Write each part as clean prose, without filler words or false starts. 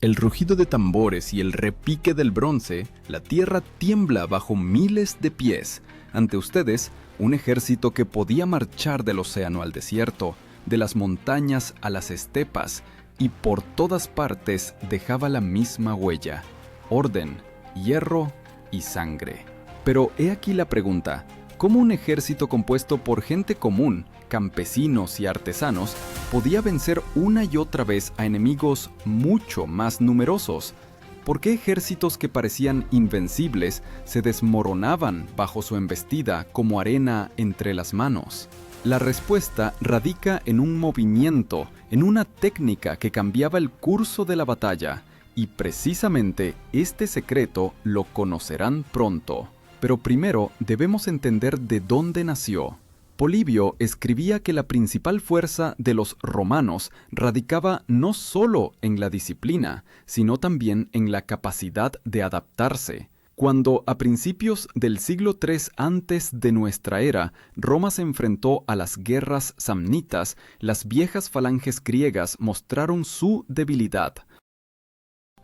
El rugido de tambores y el repique del bronce, la tierra tiembla bajo miles de pies. Ante ustedes, un ejército que podía marchar del océano al desierto, de las montañas a las estepas, y por todas partes dejaba la misma huella: orden, hierro y sangre. Pero he aquí la pregunta: ¿cómo un ejército compuesto por gente común, campesinos y artesanos, podía vencer una y otra vez a enemigos mucho más numerosos? ¿Por qué ejércitos que parecían invencibles se desmoronaban bajo su embestida como arena entre las manos? La respuesta radica en un movimiento, en una técnica que cambiaba el curso de la batalla, y precisamente este secreto lo conocerán pronto. Pero primero debemos entender de dónde nació. Polibio escribía que la principal fuerza de los romanos radicaba no solo en la disciplina, sino también en la capacidad de adaptarse. Cuando a principios del siglo III antes de nuestra era, Roma se enfrentó a las guerras samnitas, las viejas falanges griegas mostraron su debilidad.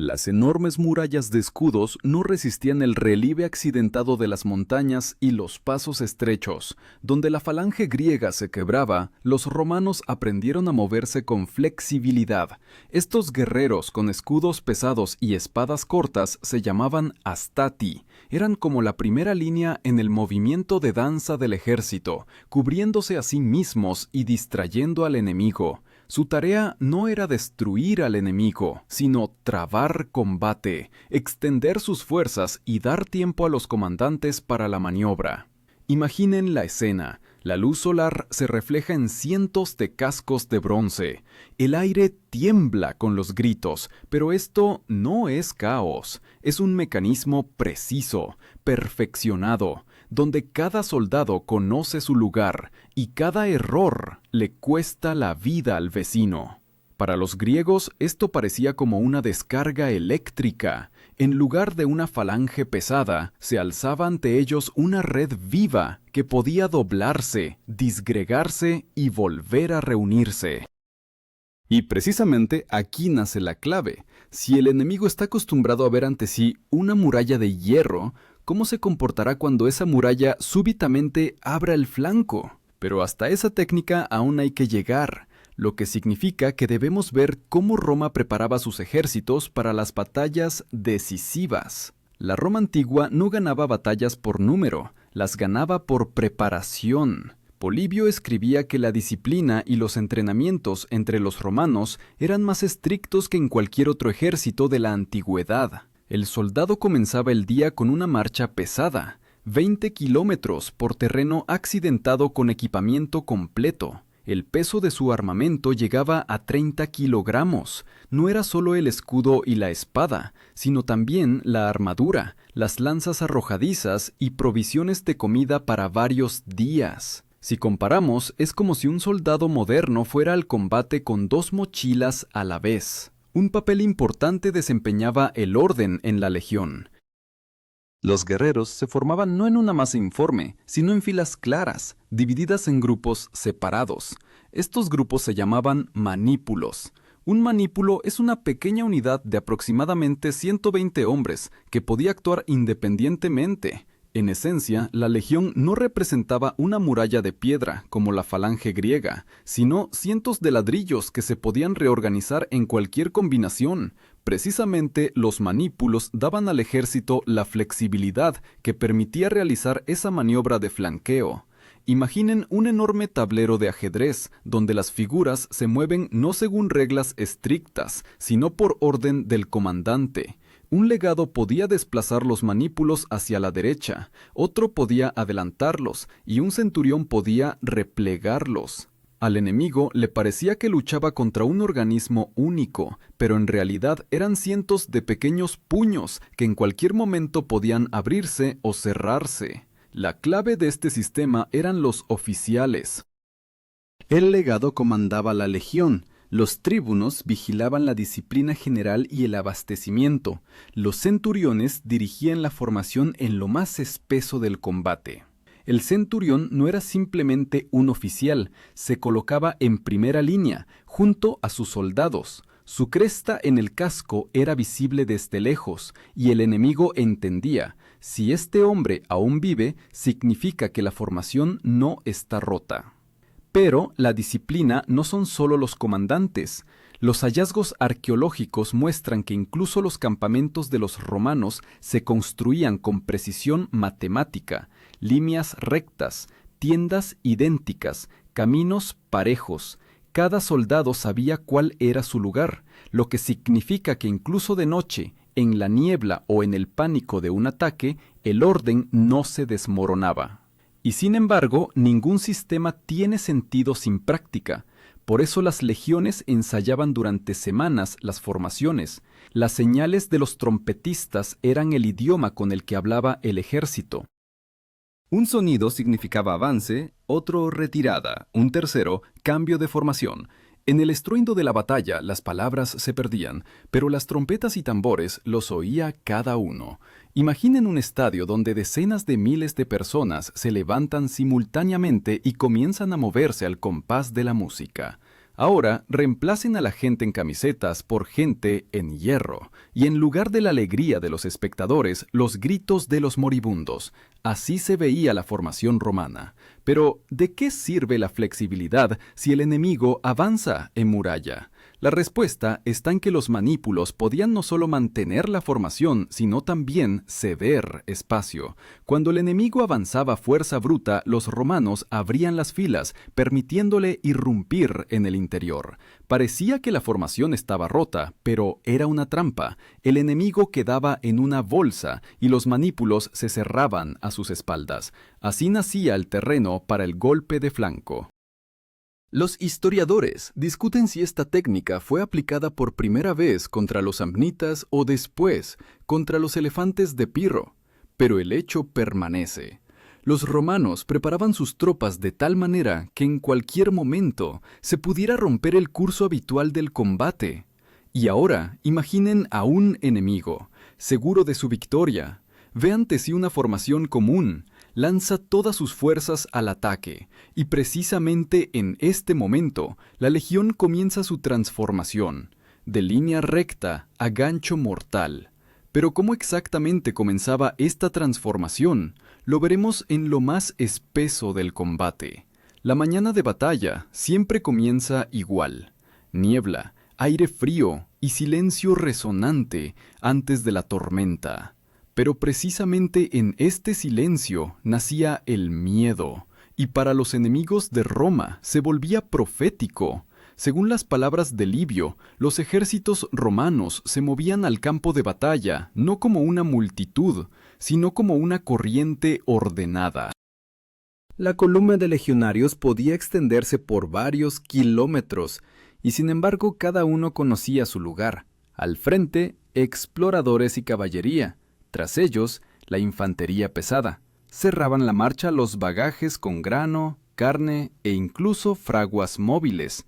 Las enormes murallas de escudos no resistían el relieve accidentado de las montañas y los pasos estrechos. Donde la falange griega se quebraba, los romanos aprendieron a moverse con flexibilidad. Estos guerreros con escudos pesados y espadas cortas se llamaban astati. Eran como la primera línea en el movimiento de danza del ejército, cubriéndose a sí mismos y distrayendo al enemigo. Su tarea no era destruir al enemigo, sino trabar combate, extender sus fuerzas y dar tiempo a los comandantes para la maniobra. Imaginen la escena. La luz solar se refleja en cientos de cascos de bronce. El aire tiembla con los gritos, pero esto no es caos. Es un mecanismo preciso, perfeccionado, donde cada soldado conoce su lugar y cada error le cuesta la vida al vecino. Para los griegos esto parecía como una descarga eléctrica. En lugar de una falange pesada, se alzaba ante ellos una red viva que podía doblarse, disgregarse y volver a reunirse. Y precisamente aquí nace la clave. Si el enemigo está acostumbrado a ver ante sí una muralla de hierro, ¿cómo se comportará cuando esa muralla súbitamente abra el flanco? Pero hasta esa técnica aún hay que llegar, lo que significa que debemos ver cómo Roma preparaba sus ejércitos para las batallas decisivas. La Roma antigua no ganaba batallas por número, las ganaba por preparación. Polibio escribía que la disciplina y los entrenamientos entre los romanos eran más estrictos que en cualquier otro ejército de la antigüedad. El soldado comenzaba el día con una marcha pesada, 20 kilómetros por terreno accidentado con equipamiento completo. El peso de su armamento llegaba a 30 kilogramos. No era solo el escudo y la espada, sino también la armadura, las lanzas arrojadizas y provisiones de comida para varios días. Si comparamos, es como si un soldado moderno fuera al combate con 2 mochilas a la vez. Un papel importante desempeñaba el orden en la legión. Los guerreros se formaban no en una masa informe, sino en filas claras, divididas en grupos separados. Estos grupos se llamaban manípulos. Un manípulo es una pequeña unidad de aproximadamente 120 hombres que podía actuar independientemente. En esencia, la legión no representaba una muralla de piedra como la falange griega, sino cientos de ladrillos que se podían reorganizar en cualquier combinación. Precisamente los manípulos daban al ejército la flexibilidad que permitía realizar esa maniobra de flanqueo. Imaginen un enorme tablero de ajedrez, donde las figuras se mueven no según reglas estrictas, sino por orden del comandante. Un legado podía desplazar los manípulos hacia la derecha, otro podía adelantarlos y un centurión podía replegarlos. Al enemigo le parecía que luchaba contra un organismo único, pero en realidad eran cientos de pequeños puños que en cualquier momento podían abrirse o cerrarse. La clave de este sistema eran los oficiales. El legado comandaba la legión. Los tríbunos vigilaban la disciplina general y el abastecimiento. Los centuriones dirigían la formación en lo más espeso del combate. El centurión no era simplemente un oficial, se colocaba en primera línea, junto a sus soldados. Su cresta en el casco era visible desde lejos, y el enemigo entendía: si este hombre aún vive, significa que la formación no está rota. Pero la disciplina no son solo los comandantes. Los hallazgos arqueológicos muestran que incluso los campamentos de los romanos se construían con precisión matemática: líneas rectas, tiendas idénticas, caminos parejos. Cada soldado sabía cuál era su lugar, lo que significa que incluso de noche, en la niebla o en el pánico de un ataque, el orden no se desmoronaba. Y sin embargo, ningún sistema tiene sentido sin práctica. Por eso las legiones ensayaban durante semanas las formaciones. Las señales de los trompetistas eran el idioma con el que hablaba el ejército. Un sonido significaba avance, otro retirada, un tercero cambio de formación. En el estruendo de la batalla las palabras se perdían, pero las trompetas y tambores los oía cada uno. Imaginen un estadio donde decenas de miles de personas se levantan simultáneamente y comienzan a moverse al compás de la música. Ahora reemplacen a la gente en camisetas por gente en hierro, y en lugar de la alegría de los espectadores, los gritos de los moribundos. Así se veía la formación romana. Pero, ¿de qué sirve la flexibilidad si el enemigo avanza en muralla? La respuesta está en que los manípulos podían no solo mantener la formación, sino también ceder espacio. Cuando el enemigo avanzaba a fuerza bruta, los romanos abrían las filas, permitiéndole irrumpir en el interior. Parecía que la formación estaba rota, pero era una trampa. El enemigo quedaba en una bolsa y los manípulos se cerraban a sus espaldas. Así nacía el terreno para el golpe de flanco. Los historiadores discuten si esta técnica fue aplicada por primera vez contra los samnitas o después contra los elefantes de Pirro, pero el hecho permanece. Los romanos preparaban sus tropas de tal manera que en cualquier momento se pudiera romper el curso habitual del combate. Y ahora imaginen a un enemigo, seguro de su victoria. Ve ante sí una formación común, lanza todas sus fuerzas al ataque, y precisamente en este momento, la legión comienza su transformación, de línea recta a gancho mortal. Pero ¿cómo exactamente comenzaba esta transformación? Lo veremos en lo más espeso del combate. La mañana de batalla siempre comienza igual: niebla, aire frío y silencio resonante antes de la tormenta. Pero precisamente en este silencio nacía el miedo, y para los enemigos de Roma se volvía profético. Según las palabras de Livio, los ejércitos romanos se movían al campo de batalla no como una multitud, sino como una corriente ordenada. La columna de legionarios podía extenderse por varios kilómetros, y sin embargo cada uno conocía su lugar. Al frente, exploradores y caballería. Tras ellos, la infantería pesada. Cerraban la marcha los bagajes con grano, carne e incluso fraguas móviles.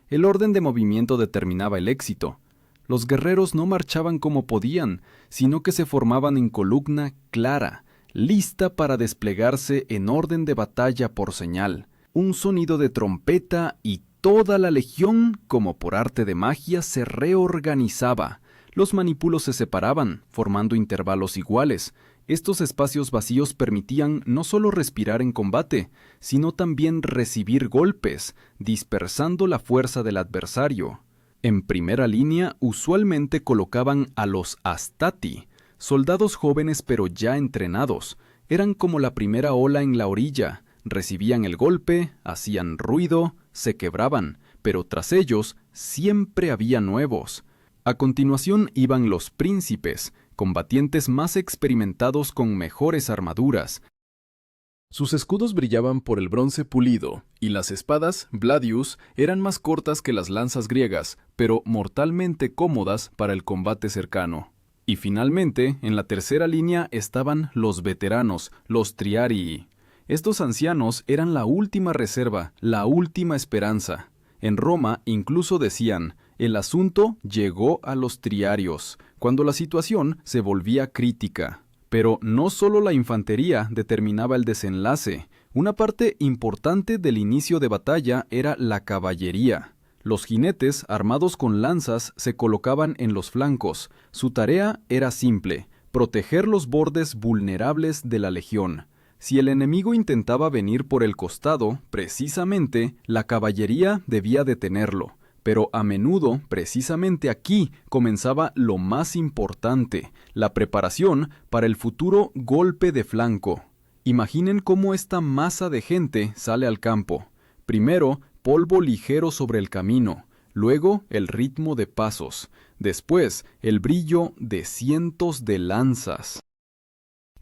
El orden de movimiento determinaba el éxito. Los guerreros no marchaban como podían, sino que se formaban en columna clara, lista para desplegarse en orden de batalla por señal. Un sonido de trompeta y toda la legión, como por arte de magia, se reorganizaba. Los manípulos se separaban, formando intervalos iguales. Estos espacios vacíos permitían no solo respirar en combate, sino también recibir golpes, dispersando la fuerza del adversario. En primera línea usualmente colocaban a los astati, soldados jóvenes pero ya entrenados. Eran como la primera ola en la orilla. Recibían el golpe, hacían ruido, se quebraban, pero tras ellos siempre había nuevos. A continuación iban los príncipes, combatientes más experimentados con mejores armaduras. Sus escudos brillaban por el bronce pulido, y las espadas, gladius, eran más cortas que las lanzas griegas, pero mortalmente cómodas para el combate cercano. Y finalmente, en la tercera línea estaban los veteranos, los triarii. Estos ancianos eran la última reserva, la última esperanza. En Roma incluso decían: el asunto llegó a los triarios, cuando la situación se volvía crítica. Pero no solo la infantería determinaba el desenlace. Una parte importante del inicio de batalla era la caballería. Los jinetes, armados con lanzas, se colocaban en los flancos. Su tarea era simple: proteger los bordes vulnerables de la legión. Si el enemigo intentaba venir por el costado, precisamente, la caballería debía detenerlo. Pero a menudo, precisamente aquí, comenzaba lo más importante: la preparación para el futuro golpe de flanco. Imaginen cómo esta masa de gente sale al campo. Primero, polvo ligero sobre el camino, luego el ritmo de pasos, después el brillo de cientos de lanzas.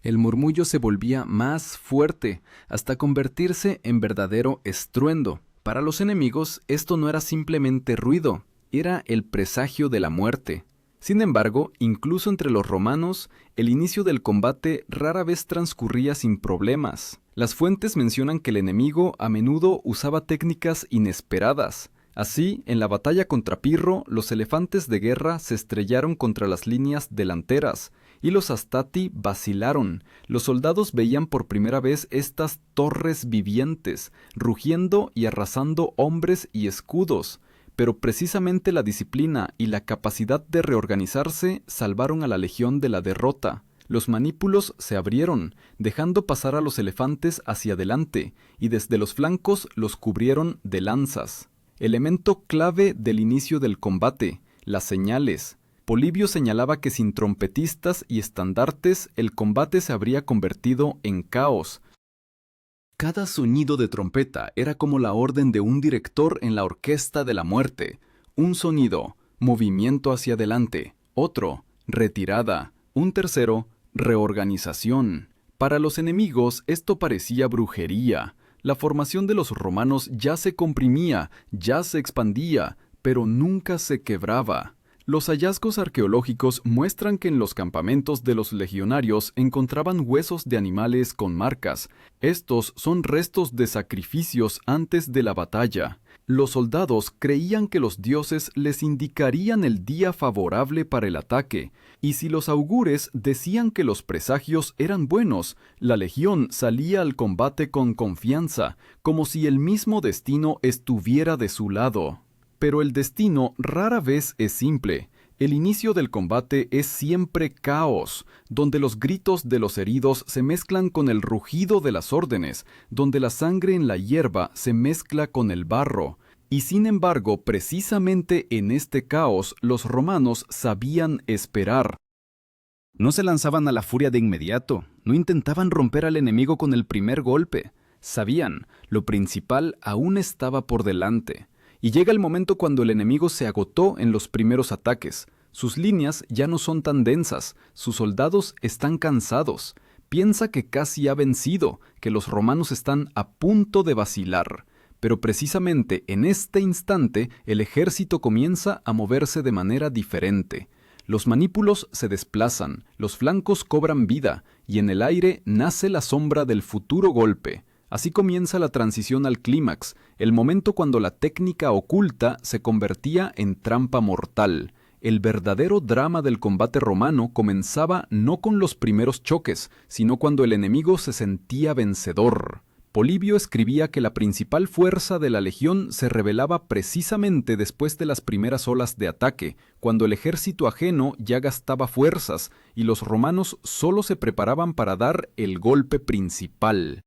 El murmullo se volvía más fuerte, hasta convertirse en verdadero estruendo. Para los enemigos, esto no era simplemente ruido, era el presagio de la muerte. Sin embargo, incluso entre los romanos, el inicio del combate rara vez transcurría sin problemas. Las fuentes mencionan que el enemigo a menudo usaba técnicas inesperadas. Así, en la batalla contra Pirro, los elefantes de guerra se estrellaron contra las líneas delanteras, y los Astati vacilaron. Los soldados veían por primera vez estas torres vivientes, rugiendo y arrasando hombres y escudos. Pero precisamente la disciplina y la capacidad de reorganizarse salvaron a la legión de la derrota. Los manípulos se abrieron, dejando pasar a los elefantes hacia adelante, y desde los flancos los cubrieron de lanzas. Elemento clave del inicio del combate: las señales. Polibio señalaba que sin trompetistas y estandartes el combate se habría convertido en caos. Cada sonido de trompeta era como la orden de un director en la orquesta de la muerte. Un sonido, movimiento hacia adelante; otro, retirada; un tercero, reorganización. Para los enemigos esto parecía brujería. La formación de los romanos ya se comprimía, ya se expandía, pero nunca se quebraba. Los hallazgos arqueológicos muestran que en los campamentos de los legionarios encontraban huesos de animales con marcas. Estos son restos de sacrificios antes de la batalla. Los soldados creían que los dioses les indicarían el día favorable para el ataque, y si los augures decían que los presagios eran buenos, la legión salía al combate con confianza, como si el mismo destino estuviera de su lado. Pero el destino rara vez es simple. El inicio del combate es siempre caos, donde los gritos de los heridos se mezclan con el rugido de las órdenes, donde la sangre en la hierba se mezcla con el barro. Y sin embargo, precisamente en este caos, los romanos sabían esperar. No se lanzaban a la furia de inmediato, no intentaban romper al enemigo con el primer golpe. Sabían, lo principal aún estaba por delante. Y llega el momento cuando el enemigo se agotó en los primeros ataques. Sus líneas ya no son tan densas, sus soldados están cansados. Piensa que casi ha vencido, que los romanos están a punto de vacilar. Pero precisamente en este instante el ejército comienza a moverse de manera diferente. Los manípulos se desplazan, los flancos cobran vida, y en el aire nace la sombra del futuro golpe. Así comienza la transición al clímax, el momento cuando la técnica oculta se convertía en trampa mortal. El verdadero drama del combate romano comenzaba no con los primeros choques, sino cuando el enemigo se sentía vencedor. Polibio escribía que la principal fuerza de la legión se revelaba precisamente después de las primeras olas de ataque, cuando el ejército ajeno ya gastaba fuerzas y los romanos solo se preparaban para dar el golpe principal.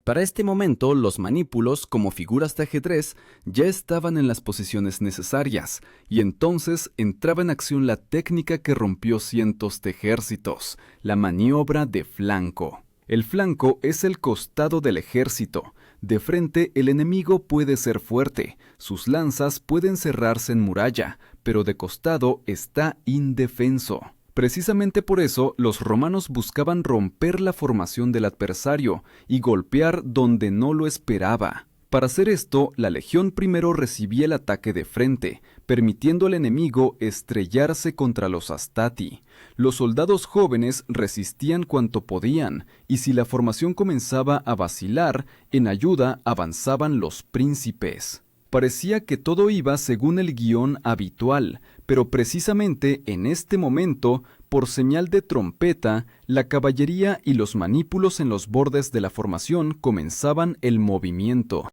Para este momento, los manípulos, como figuras de ajedrez, ya estaban en las posiciones necesarias, y entonces entraba en acción la técnica que rompió cientos de ejércitos, la maniobra de flanco. El flanco es el costado del ejército. De frente, el enemigo puede ser fuerte, sus lanzas pueden cerrarse en muralla, pero de costado está indefenso. Precisamente por eso, los romanos buscaban romper la formación del adversario y golpear donde no lo esperaba. Para hacer esto, la legión primero recibía el ataque de frente, permitiendo al enemigo estrellarse contra los Astati. Los soldados jóvenes resistían cuanto podían, y si la formación comenzaba a vacilar, en ayuda avanzaban los príncipes. Parecía que todo iba según el guión habitual, pero precisamente en este momento, por señal de trompeta, la caballería y los manípulos en los bordes de la formación comenzaban el movimiento.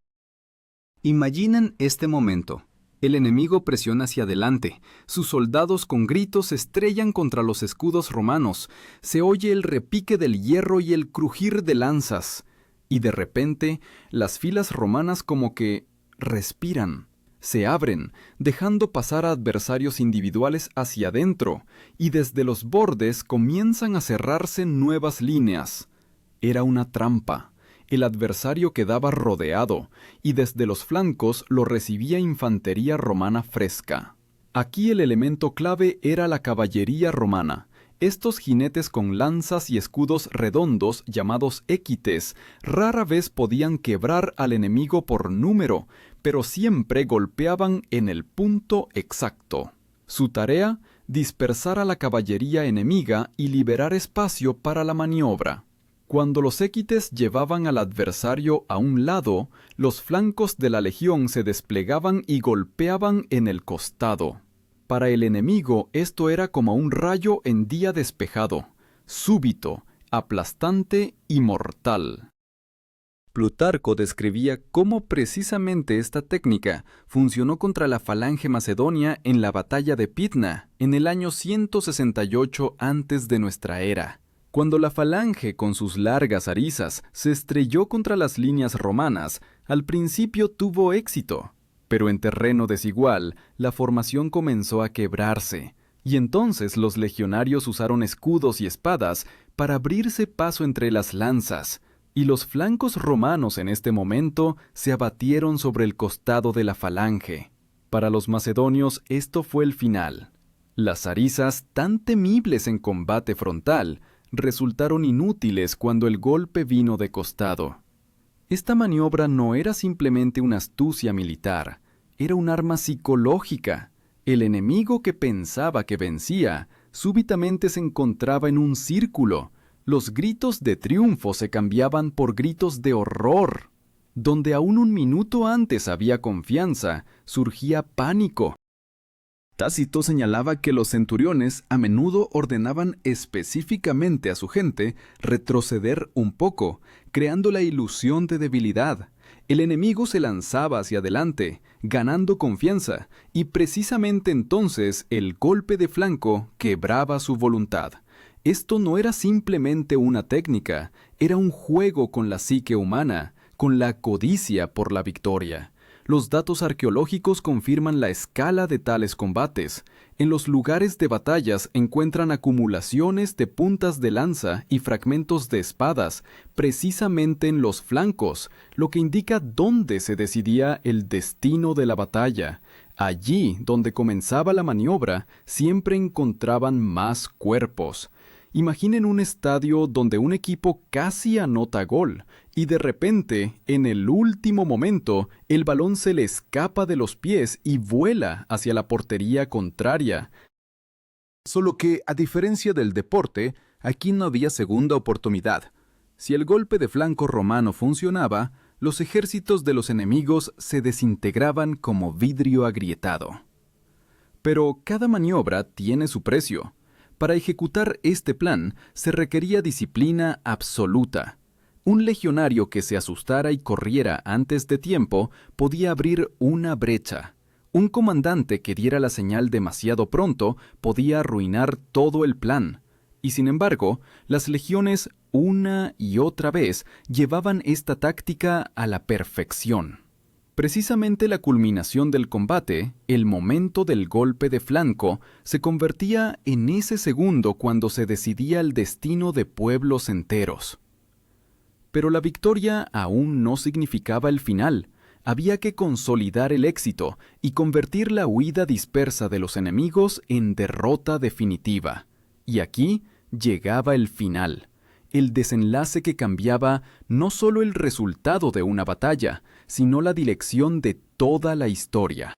Imaginen este momento. El enemigo presiona hacia adelante. Sus soldados con gritos se estrellan contra los escudos romanos. Se oye el repique del hierro y el crujir de lanzas. Y de repente, las filas romanas como que respiran. Se abren, dejando pasar a adversarios individuales hacia adentro, y desde los bordes comienzan a cerrarse nuevas líneas. Era una trampa. El adversario quedaba rodeado, y desde los flancos lo recibía infantería romana fresca. Aquí el elemento clave era la caballería romana. Estos jinetes con lanzas y escudos redondos llamados equites rara vez podían quebrar al enemigo por número, pero siempre golpeaban en el punto exacto. Su tarea, dispersar a la caballería enemiga y liberar espacio para la maniobra. Cuando los equites llevaban al adversario a un lado, los flancos de la legión se desplegaban y golpeaban en el costado. Para el enemigo esto era como un rayo en día despejado, súbito, aplastante y mortal. Plutarco describía cómo precisamente esta técnica funcionó contra la falange macedonia en la batalla de Pydna en el año 168 antes de nuestra era. Cuando la falange con sus largas arisas se estrelló contra las líneas romanas, al principio tuvo éxito, pero en terreno desigual la formación comenzó a quebrarse, y entonces los legionarios usaron escudos y espadas para abrirse paso entre las lanzas, y los flancos romanos en este momento se abatieron sobre el costado de la falange. Para los macedonios esto fue el final. Las arisas, tan temibles en combate frontal, resultaron inútiles cuando el golpe vino de costado. Esta maniobra no era simplemente una astucia militar, era un arma psicológica. El enemigo que pensaba que vencía, súbitamente se encontraba en un círculo. Los gritos de triunfo se cambiaban por gritos de horror. Donde aún un minuto antes había confianza, surgía pánico. Tácito señalaba que los centuriones a menudo ordenaban específicamente a su gente retroceder un poco, creando la ilusión de debilidad. El enemigo se lanzaba hacia adelante, ganando confianza, y precisamente entonces el golpe de flanco quebraba su voluntad. Esto no era simplemente una técnica, era un juego con la psique humana, con la codicia por la victoria. Los datos arqueológicos confirman la escala de tales combates. En los lugares de batallas encuentran acumulaciones de puntas de lanza y fragmentos de espadas, precisamente en los flancos, lo que indica dónde se decidía el destino de la batalla. Allí, donde comenzaba la maniobra, siempre encontraban más cuerpos. Imaginen un estadio donde un equipo casi anota gol y de repente, en el último momento, el balón se le escapa de los pies y vuela hacia la portería contraria. Solo que, a diferencia del deporte, aquí no había segunda oportunidad. Si el golpe de flanco romano funcionaba, los ejércitos de los enemigos se desintegraban como vidrio agrietado. Pero cada maniobra tiene su precio. Para ejecutar este plan se requería disciplina absoluta. Un legionario que se asustara y corriera antes de tiempo podía abrir una brecha. Un comandante que diera la señal demasiado pronto podía arruinar todo el plan. Y sin embargo, las legiones una y otra vez llevaban esta táctica a la perfección. Precisamente la culminación del combate, el momento del golpe de flanco, se convertía en ese segundo cuando se decidía el destino de pueblos enteros. Pero la victoria aún no significaba el final. Había que consolidar el éxito y convertir la huida dispersa de los enemigos en derrota definitiva. Y aquí llegaba el final. El desenlace que cambiaba no solo el resultado de una batalla, sino la dirección de toda la historia.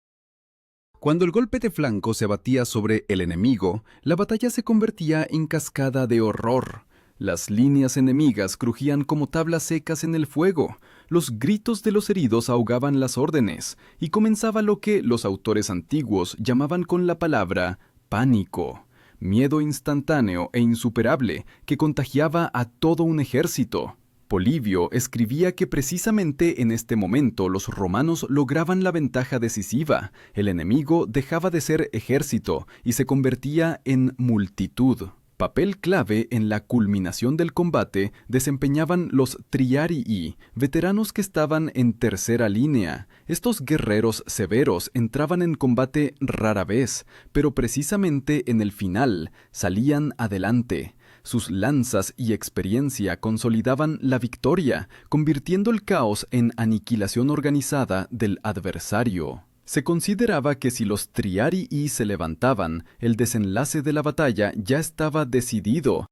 Cuando el golpe de flanco se abatía sobre el enemigo, la batalla se convertía en cascada de horror. Las líneas enemigas crujían como tablas secas en el fuego, los gritos de los heridos ahogaban las órdenes, y comenzaba lo que los autores antiguos llamaban con la palabra pánico. Miedo instantáneo e insuperable que contagiaba a todo un ejército. Polibio escribía que precisamente en este momento los romanos lograban la ventaja decisiva. El enemigo dejaba de ser ejército y se convertía en multitud. Papel clave en la culminación del combate desempeñaban los triarii, veteranos que estaban en tercera línea. Estos guerreros severos entraban en combate rara vez, pero precisamente en el final salían adelante. Sus lanzas y experiencia consolidaban la victoria, convirtiendo el caos en aniquilación organizada del adversario. Se consideraba que si los triarii se levantaban, el desenlace de la batalla ya estaba decidido.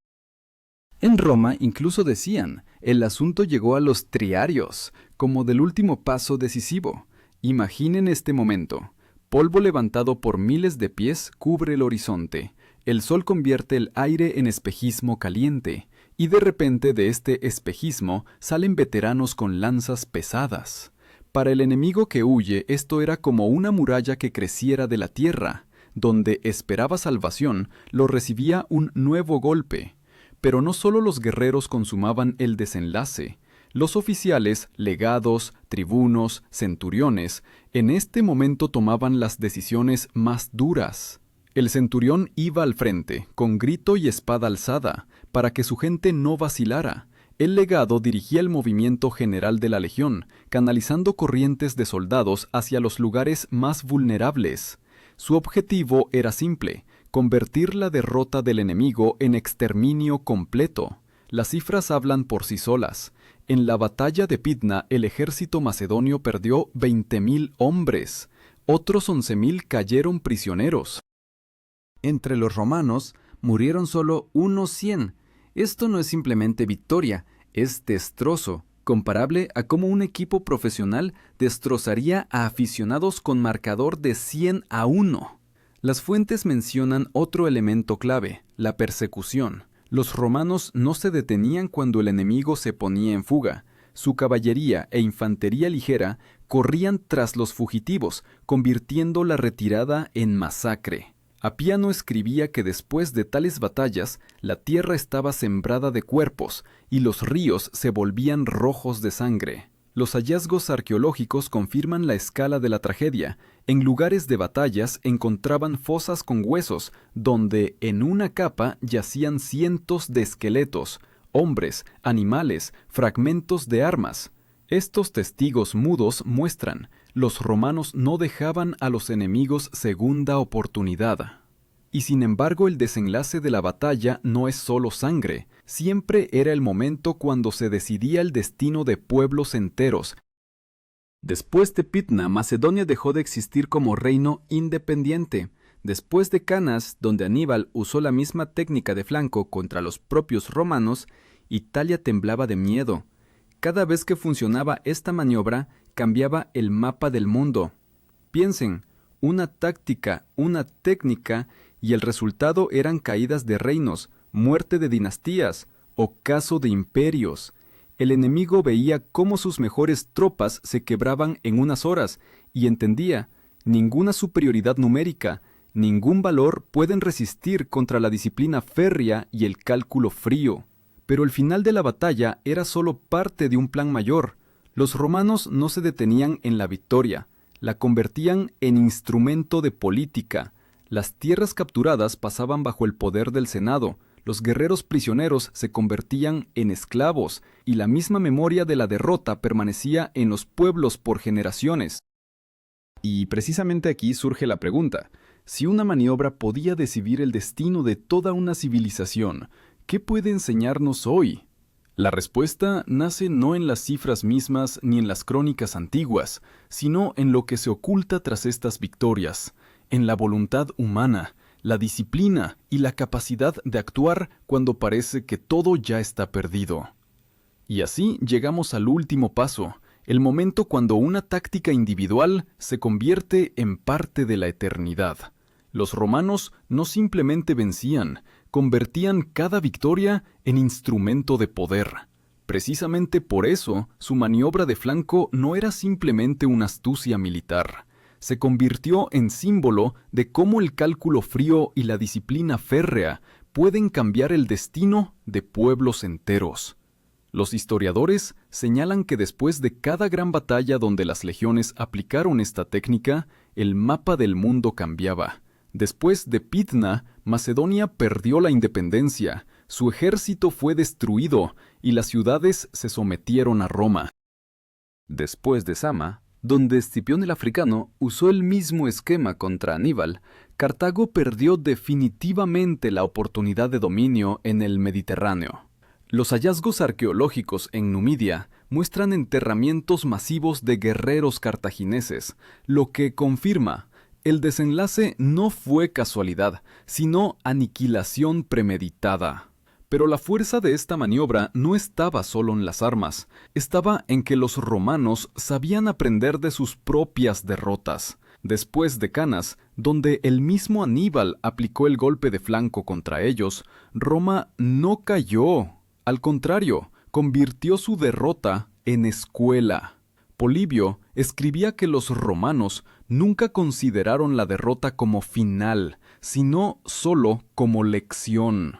En Roma incluso decían, el asunto llegó a los triarios, como del último paso decisivo. Imaginen este momento. Polvo levantado por miles de pies cubre el horizonte. El sol convierte el aire en espejismo caliente, y de repente de este espejismo salen veteranos con lanzas pesadas. Para el enemigo que huye, esto era como una muralla que creciera de la tierra. Donde esperaba salvación, lo recibía un nuevo golpe. Pero no solo los guerreros consumaban el desenlace. Los oficiales, legados, tribunos, centuriones, en este momento tomaban las decisiones más duras. El centurión iba al frente, con grito y espada alzada, para que su gente no vacilara. El legado dirigía el movimiento general de la legión, canalizando corrientes de soldados hacia los lugares más vulnerables. Su objetivo era simple: convertir la derrota del enemigo en exterminio completo. Las cifras hablan por sí solas. En la batalla de Pydna, el ejército macedonio perdió 20.000 hombres. Otros 11.000 cayeron prisioneros. Entre los romanos murieron solo unos 100. Esto no es simplemente victoria, es destrozo, comparable a cómo un equipo profesional destrozaría a aficionados con marcador de 100-1. Las fuentes mencionan otro elemento clave, la persecución. Los romanos no se detenían cuando el enemigo se ponía en fuga. Su caballería e infantería ligera corrían tras los fugitivos, convirtiendo la retirada en masacre. Apiano escribía que después de tales batallas, la tierra estaba sembrada de cuerpos y los ríos se volvían rojos de sangre. Los hallazgos arqueológicos confirman la escala de la tragedia. En lugares de batallas encontraban fosas con huesos, donde en una capa yacían cientos de esqueletos, hombres, animales, fragmentos de armas. Estos testigos mudos muestran: los romanos no dejaban a los enemigos segunda oportunidad. Y sin embargo, el desenlace de la batalla no es solo sangre. Siempre era el momento cuando se decidía el destino de pueblos enteros. Después de Pydna, Macedonia dejó de existir como reino independiente. Después de Canas, donde Aníbal usó la misma técnica de flanco contra los propios romanos, Italia temblaba de miedo. Cada vez que funcionaba esta maniobra, cambiaba el mapa del mundo. Piensen, una táctica, una técnica, y el resultado eran caídas de reinos, muerte de dinastías, ocaso de imperios. El enemigo veía cómo sus mejores tropas se quebraban en unas horas, y entendía: ninguna superioridad numérica, ningún valor pueden resistir contra la disciplina férrea y el cálculo frío. Pero el final de la batalla era solo parte de un plan mayor. Los romanos no se detenían en la victoria, la convertían en instrumento de política. Las tierras capturadas pasaban bajo el poder del Senado, los guerreros prisioneros se convertían en esclavos, y la misma memoria de la derrota permanecía en los pueblos por generaciones. Y precisamente aquí surge la pregunta: si una maniobra podía decidir el destino de toda una civilización, ¿qué puede enseñarnos hoy? La respuesta nace no en las cifras mismas ni en las crónicas antiguas, sino en lo que se oculta tras estas victorias, en la voluntad humana, la disciplina y la capacidad de actuar cuando parece que todo ya está perdido. Y así llegamos al último paso, el momento cuando una táctica individual se convierte en parte de la eternidad. Los romanos no simplemente vencían, convertían cada victoria en instrumento de poder. Precisamente por eso, su maniobra de flanco no era simplemente una astucia militar. Se convirtió en símbolo de cómo el cálculo frío y la disciplina férrea pueden cambiar el destino de pueblos enteros. Los historiadores señalan que después de cada gran batalla donde las legiones aplicaron esta técnica, el mapa del mundo cambiaba. Después de Pydna, Macedonia perdió la independencia, su ejército fue destruido y las ciudades se sometieron a Roma. Después de Sama, donde Escipión el Africano usó el mismo esquema contra Aníbal, Cartago perdió definitivamente la oportunidad de dominio en el Mediterráneo. Los hallazgos arqueológicos en Numidia muestran enterramientos masivos de guerreros cartagineses, lo que confirma, el desenlace no fue casualidad, sino aniquilación premeditada. Pero la fuerza de esta maniobra no estaba solo en las armas, estaba en que los romanos sabían aprender de sus propias derrotas. Después de Canas, donde el mismo Aníbal aplicó el golpe de flanco contra ellos, Roma no cayó. Al contrario, convirtió su derrota en escuela. Polibio escribía que los romanos nunca consideraron la derrota como final, sino solo como lección.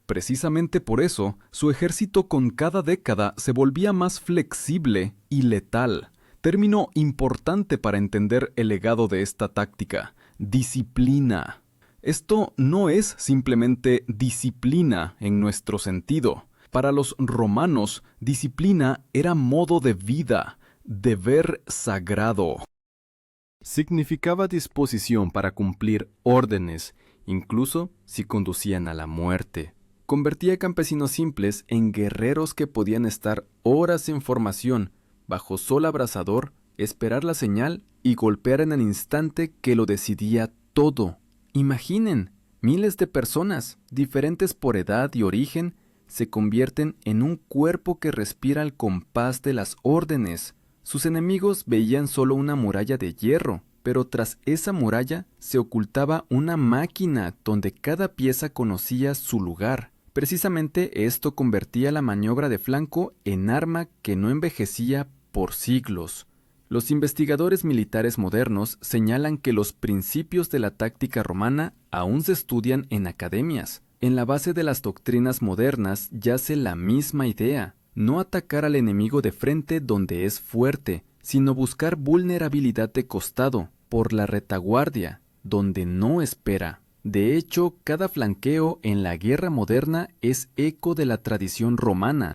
Precisamente por eso, su ejército con cada década se volvía más flexible y letal. Término importante para entender el legado de esta táctica: disciplina. Esto no es simplemente disciplina en nuestro sentido. Para los romanos, disciplina era modo de vida, deber sagrado. Significaba disposición para cumplir órdenes, incluso si conducían a la muerte. Convertía a campesinos simples en guerreros que podían estar horas en formación, bajo sol abrasador, esperar la señal y golpear en el instante que lo decidía todo. Imaginen, miles de personas, diferentes por edad y origen, se convierten en un cuerpo que respira al compás de las órdenes. Sus enemigos veían solo una muralla de hierro, pero tras esa muralla se ocultaba una máquina donde cada pieza conocía su lugar. Precisamente esto convertía la maniobra de flanco en arma que no envejecía por siglos. Los investigadores militares modernos señalan que los principios de la táctica romana aún se estudian en academias. En la base de las doctrinas modernas yace la misma idea: no atacar al enemigo de frente donde es fuerte, sino buscar vulnerabilidad de costado, por la retaguardia, donde no espera. De hecho, cada flanqueo en la guerra moderna es eco de la tradición romana.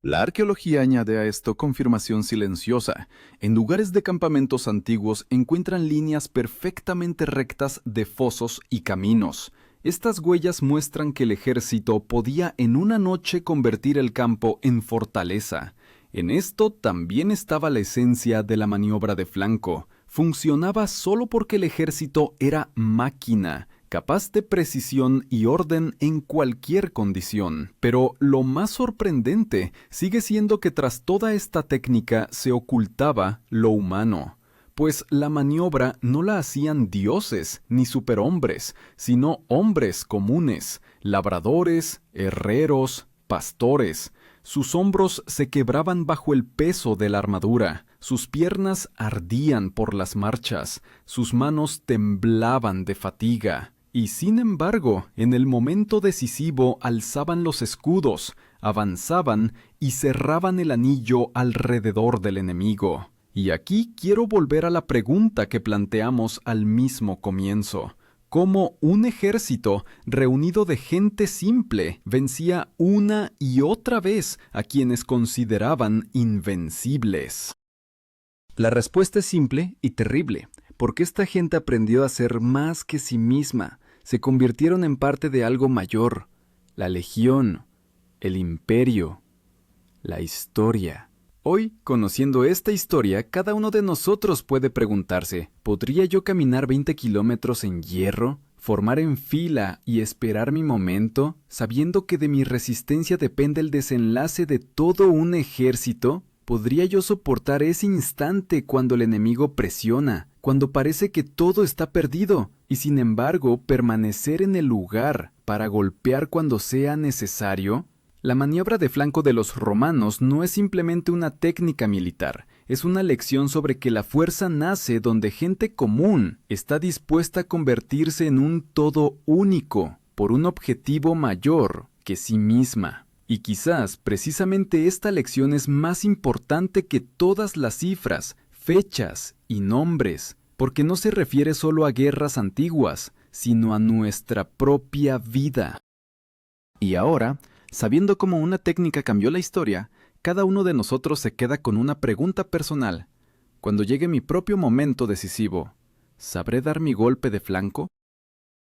La arqueología añade a esto confirmación silenciosa. En lugares de campamentos antiguos encuentran líneas perfectamente rectas de fosos y caminos. Estas huellas muestran que el ejército podía en una noche convertir el campo en fortaleza. En esto también estaba la esencia de la maniobra de flanco. Funcionaba solo porque el ejército era máquina, capaz de precisión y orden en cualquier condición. Pero lo más sorprendente sigue siendo que tras toda esta técnica se ocultaba lo humano. Pues la maniobra no la hacían dioses ni superhombres, sino hombres comunes, labradores, herreros, pastores. Sus hombros se quebraban bajo el peso de la armadura, sus piernas ardían por las marchas, sus manos temblaban de fatiga. Y sin embargo, en el momento decisivo alzaban los escudos, avanzaban y cerraban el anillo alrededor del enemigo. Y aquí quiero volver a la pregunta que planteamos al mismo comienzo: ¿cómo un ejército reunido de gente simple vencía una y otra vez a quienes consideraban invencibles? La respuesta es simple y terrible, porque esta gente aprendió a ser más que sí misma. Se convirtieron en parte de algo mayor: la legión, el imperio, la historia. Hoy, conociendo esta historia, cada uno de nosotros puede preguntarse: ¿podría yo caminar 20 kilómetros en hierro, formar en fila y esperar mi momento, sabiendo que de mi resistencia depende el desenlace de todo un ejército? ¿Podría yo soportar ese instante cuando el enemigo presiona, cuando parece que todo está perdido, y sin embargo permanecer en el lugar para golpear cuando sea necesario? La maniobra de flanco de los romanos no es simplemente una técnica militar, es una lección sobre que la fuerza nace donde gente común está dispuesta a convertirse en un todo único por un objetivo mayor que sí misma. Y quizás precisamente esta lección es más importante que todas las cifras, fechas y nombres, porque no se refiere solo a guerras antiguas, sino a nuestra propia vida. Y ahora, sabiendo cómo una técnica cambió la historia, cada uno de nosotros se queda con una pregunta personal. Cuando llegue mi propio momento decisivo, ¿sabré dar mi golpe de flanco?